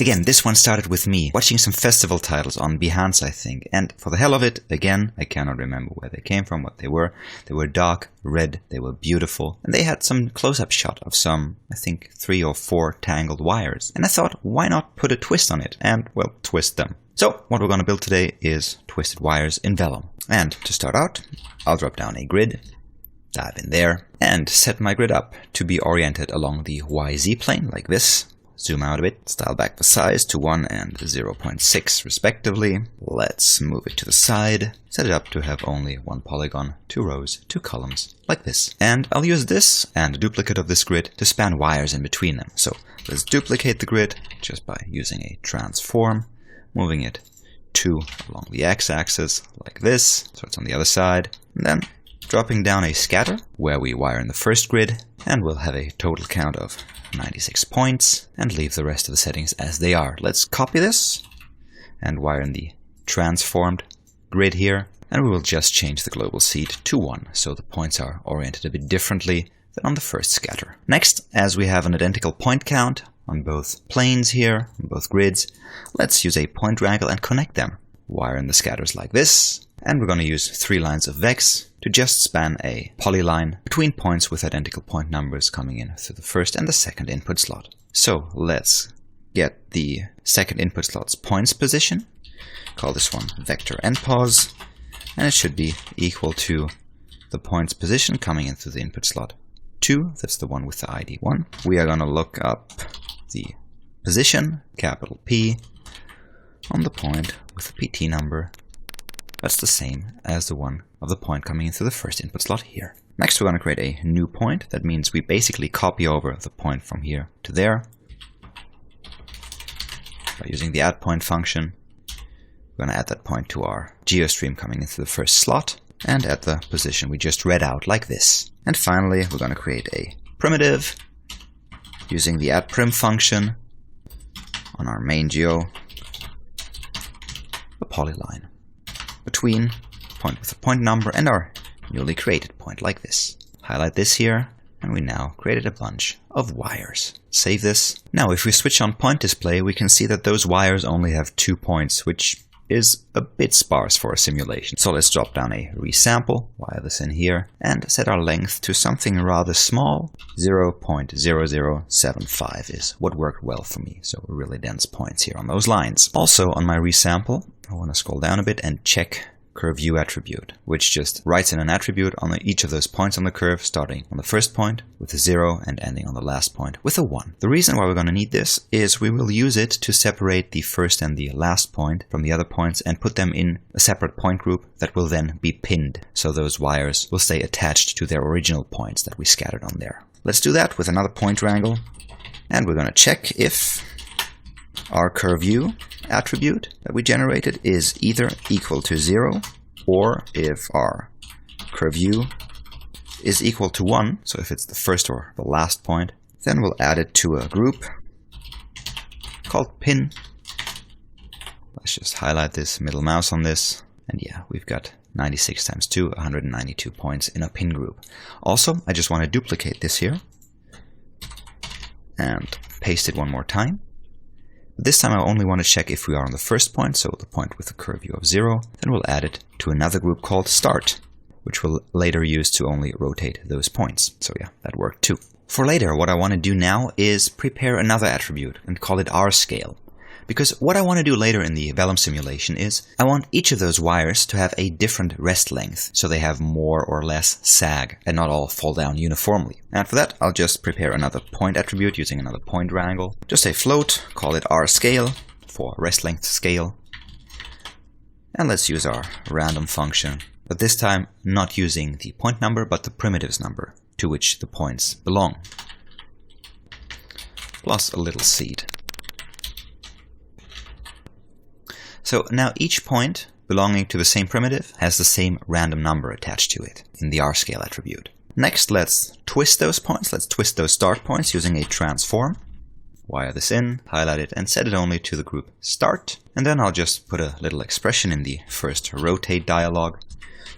Again, this one started with me watching some festival titles on Behance, I think, and for the hell of it, again, I cannot remember where they came from, what they were. They were dark, red, they were beautiful, and they had some close-up shot of some, I think, 3 or 4 tangled wires. And I thought, why not put a twist on it and, well, twist them. So, what we're going to build today is twisted wires in Vellum. And to start out, I'll drop down a grid, dive in there, and set my grid up to be oriented along the YZ plane, like this. Zoom out a bit, style back the size to 1 and 0.6 respectively. Let's move it to the side, set it up to have only 1 polygon, 2 rows, 2 columns, like this. And I'll use this and a duplicate of this grid to span wires in between them. So let's duplicate the grid just by using a transform, moving it 2 along the x-axis, like this, so it's on the other side. And then dropping down a scatter, where we wire in the first grid, and we'll have a total count of 96 points, and leave the rest of the settings as they are. Let's copy this, and wire in the transformed grid here, and we will just change the global seed to 1, so the points are oriented a bit differently than on the first scatter. Next, as we have an identical point count on both planes here, on both grids, let's use a point triangle and connect them. Wire in the scatters like this, and we're going to use 3 lines of vex to just span a polyline between points with identical point numbers coming in through the first and the second input slot. So let's get the second input slot's points position, call this one vector endpos, and it should be equal to the points position coming in through the input slot 2, that's the one with the ID 1. We are going to look up the position, capital P, on the point with the PT number. That's the same as the one of the point coming in through the first input slot here. Next, we're going to create a new point. That means we basically copy over the point from here to there. By using the add point function, we're going to add that point to our geostream coming into the first slot, and at the position we just read out like this. And finally, we're going to create a primitive using the add prim function on our main geo, a polyline between point with a point number and our newly created point like this. Highlight this here, and we now created a bunch of wires. Save this. Now if we switch on point display, we can see that those wires only have 2 points, which is a bit sparse for a simulation. So let's drop down a resample, wire this in here, and set our length to something rather small. 0.0075 is what worked well for me, so really dense points here on those lines. Also on my resample, I want to scroll down a bit and check curve view attribute, which just writes in an attribute on each of those points on the curve, starting on the first point with a 0 and ending on the last point with a 1. The reason why we're going to need this is we will use it to separate the first and the last point from the other points and put them in a separate point group that will then be pinned, so those wires will stay attached to their original points that we scattered on there. Let's do that with another point triangle, and we're going to check if our curve view attribute that we generated is either equal to 0 or if our curve view is equal to 1, so if it's the first or the last point, then we'll add it to a group called pin. Let's just highlight this, middle mouse on this, and yeah, we've got 96 times 2, 192 points in a pin group. Also, I just want to duplicate this here and paste it one more time. This time I only want to check if we are on the first point, so the point with the curve view of 0. Then we'll add it to another group called start, which we'll later use to only rotate those points. So yeah, that worked too. For later, what I want to do now is prepare another attribute and call it R-scale. Because what I want to do later in the Vellum simulation is I want each of those wires to have a different rest length, so they have more or less sag and not all fall down uniformly. And for that, I'll just prepare another point attribute using another point triangle. Just a float, call it R-scale for rest length scale. And let's use our random function, but this time not using the point number, but the primitives number to which the points belong, plus a little seed. So now each point belonging to the same primitive has the same random number attached to it in the R-scale attribute. Next, let's twist those points. Let's twist those start points using a transform. Wire this in, highlight it, and set it only to the group start. And then I'll just put a little expression in the first rotate dialog.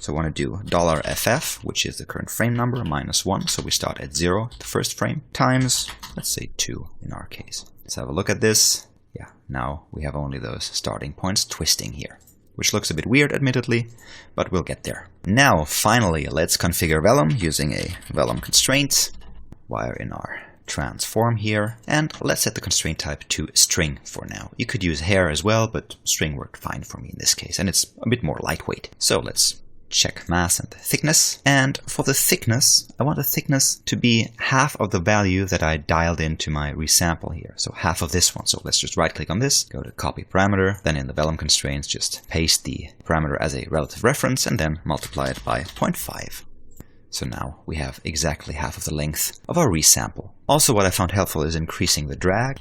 So I want to do $ff, which is the current frame number, -1, so we start at 0, the first frame, times, let's say 2 in our case. Let's have a look at this. yeah, now we have only those starting points twisting here, which looks a bit weird, admittedly, but we'll get there. Now, finally, let's configure Vellum using a Vellum constraint, wire in our transform here, and let's set the constraint type to string for now. You could use hair as well, but string worked fine for me in this case, and it's a bit more lightweight. So let's check mass and thickness, and for the thickness, I want the thickness to be half of the value that I dialed into my resample here, so half of this one. So let's just right click on this, go to copy parameter, then in the Vellum constraints just paste the parameter as a relative reference and then multiply it by 0.5. So now we have exactly half of the length of our resample. Also, what I found helpful is increasing the drag.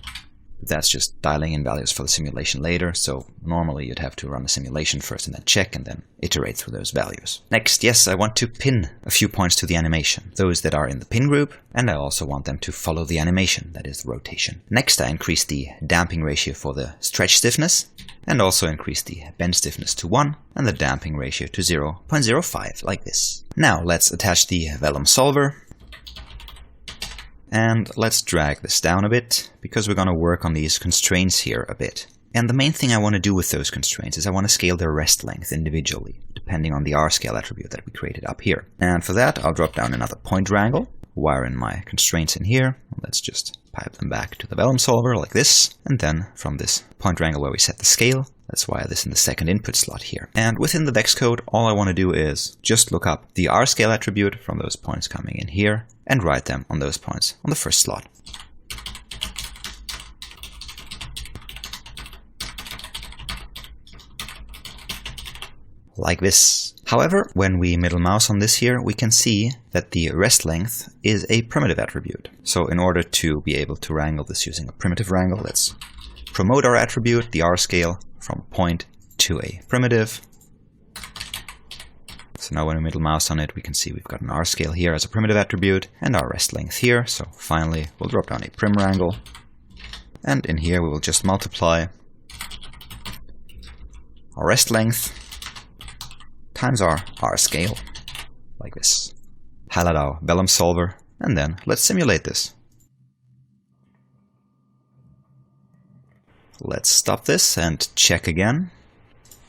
That's just dialing in values for the simulation later, so normally you'd have to run a simulation first and then check and then iterate through those values. Next, yes, I want to pin a few points to the animation, those that are in the pin group, and I also want them to follow the animation, that is the rotation. Next, I increase the damping ratio for the stretch stiffness, and also increase the bend stiffness to 1, and the damping ratio to 0.05, like this. Now, let's attach the Vellum solver. And let's drag this down a bit, because we're going to work on these constraints here a bit. And the main thing I want to do with those constraints is I want to scale their rest length individually, depending on the R-scale attribute that we created up here. And for that, I'll drop down another point wrangle, wire in my constraints in here. Let's just pipe them back to the Vellum solver like this. And then from this point wrangle where we set the scale, let's wire this in the second input slot here. And within the VEX code, all I want to do is just look up the R-scale attribute from those points coming in here and write them on those points on the first slot. Like this. However, when we middle mouse on this here, we can see that the rest length is a primitive attribute. So in order to be able to wrangle this using a primitive wrangle, let's promote our attribute, the R-scale, from a point to a primitive. So now when we middle mouse on it, we can see we've got an R-scale here as a primitive attribute and our rest length here. So finally, we'll drop down a prim wrangle. And in here, we will just multiply our rest length times our R-scale, like this. Highlight our Vellum solver, and then let's simulate this. Let's stop this and check again.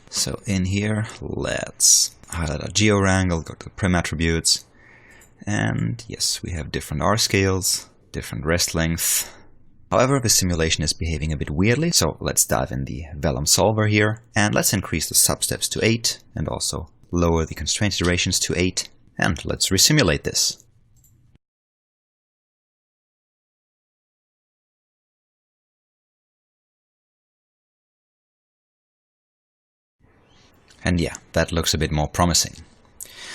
So in here, let's highlight our geo-wrangle, go to the prim attributes, and yes, we have different R-scales, different rest length. However, the simulation is behaving a bit weirdly, so let's dive in the Vellum solver here, and let's increase the substeps to 8, and also lower the constraint iterations to 8, and let's resimulate this. And yeah, that looks a bit more promising.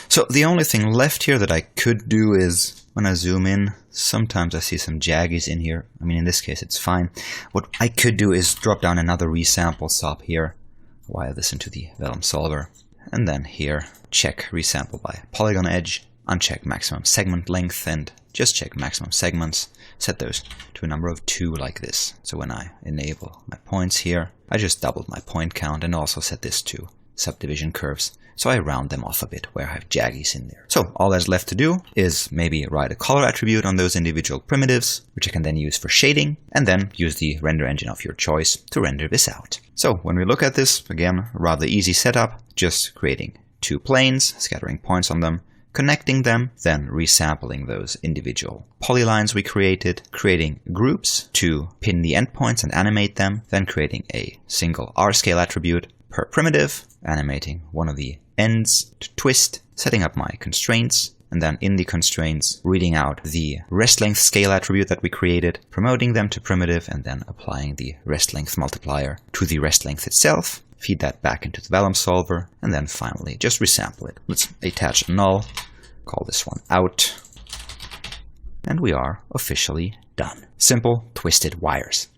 So the only thing left here that I could do is, when I zoom in, sometimes I see some jaggies in here. I mean, in this case, it's fine. What I could do is drop down another resample stop here, wire this into the Vellum solver, and then here, check resample by polygon edge, uncheck maximum segment length, and just check maximum segments. Set those to a number of 2 like this. So when I enable my points here, I just doubled my point count and also set this to subdivision curves, so I round them off a bit where I have jaggies in there. So all that's left to do is maybe write a color attribute on those individual primitives, which I can then use for shading, and then use the render engine of your choice to render this out. So when we look at this, again, rather easy setup, just creating 2 planes, scattering points on them, connecting them, then resampling those individual polylines we created, creating groups to pin the endpoints and animate them, then creating a single R-scale attribute per primitive, animating one of the ends to twist, setting up my constraints, and then in the constraints, reading out the rest length scale attribute that we created, promoting them to primitive, and then applying the rest length multiplier to the rest length itself, feed that back into the Vellum solver, and then finally just resample it. Let's attach a null, call this one out, and we are officially done. Simple twisted wires.